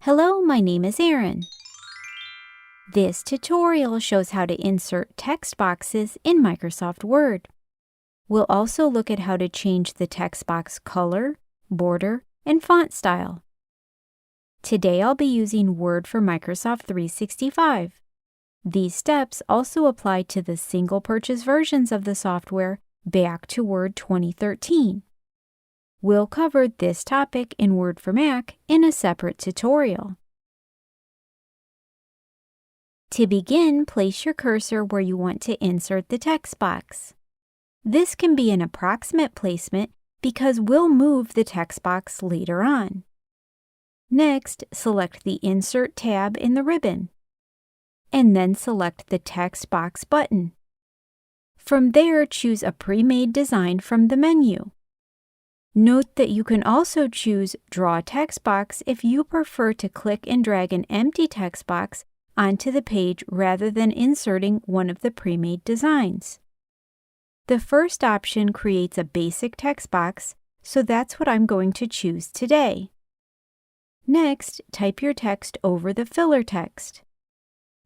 Hello, my name is Erin. This tutorial shows how to insert text boxes in Microsoft Word. We'll also look at how to change the text box color, border, and font style. Today I'll be using Word for Microsoft 365. These steps also apply to the single purchase versions of the software back to Word 2013. We'll cover this topic in Word for Mac in a separate tutorial. To begin, place your cursor where you want to insert the text box. This can be an approximate placement because we'll move the text box later on. Next, select the Insert tab in the ribbon, and then select the Text Box button. From there, choose a pre-made design from the menu. Note that you can also choose Draw Text Box if you prefer to click and drag an empty text box onto the page rather than inserting one of the pre-made designs. The first option creates a basic text box, so that's what I'm going to choose today. Next, type your text over the filler text.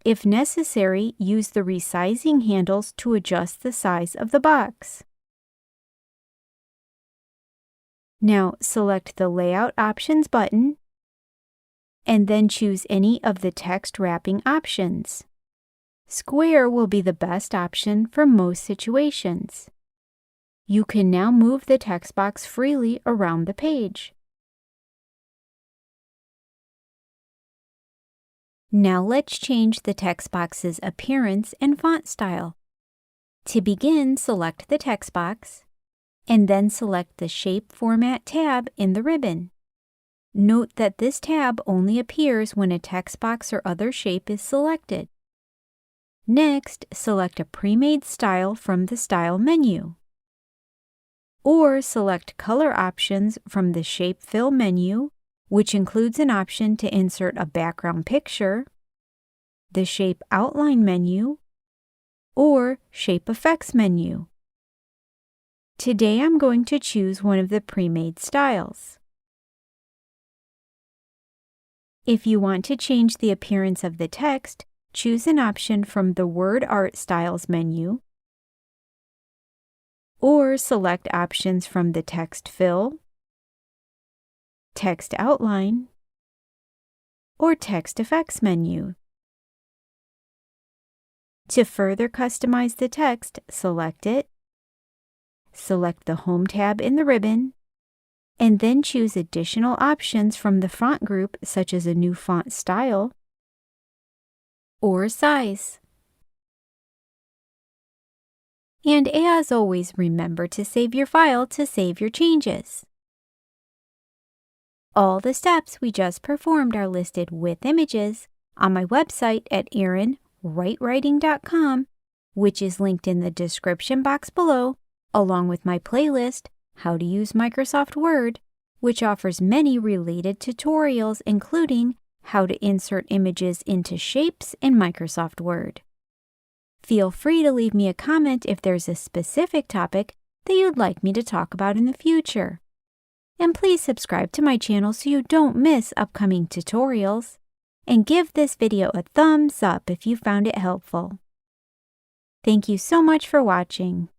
If necessary, use the resizing handles to adjust the size of the box. Now, select the Layout Options button, and then choose any of the text wrapping options. Square will be the best option for most situations. You can now move the text box freely around the page. Now let's change the text box's appearance and font style. To begin, select the text box, and then select the Shape Format tab in the ribbon. Note that this tab only appears when a text box or other shape is selected. Next, select a pre-made style from the Style menu, or select Color options from the Shape Fill menu, which includes an option to insert a background picture, the Shape Outline menu, or Shape Effects menu. Today I'm going to choose one of the pre-made styles. If you want to change the appearance of the text, choose an option from the Word Art Styles menu, or select options from the Text Fill, Text Outline, or Text Effects menu. To further customize the text, select it, select the Home tab in the ribbon, and then choose additional options from the font group such as a new font style or size. And as always, remember to save your file to save your changes. All the steps we just performed are listed with images on my website at erinwritewriting.com, which is linked in the description box below, along with my playlist, How to Use Microsoft Word, which offers many related tutorials, including how to insert images into shapes in Microsoft Word. Feel free to leave me a comment if there's a specific topic that you'd like me to talk about in the future. And please subscribe to my channel so you don't miss upcoming tutorials. And give this video a thumbs up if you found it helpful. Thank you so much for watching.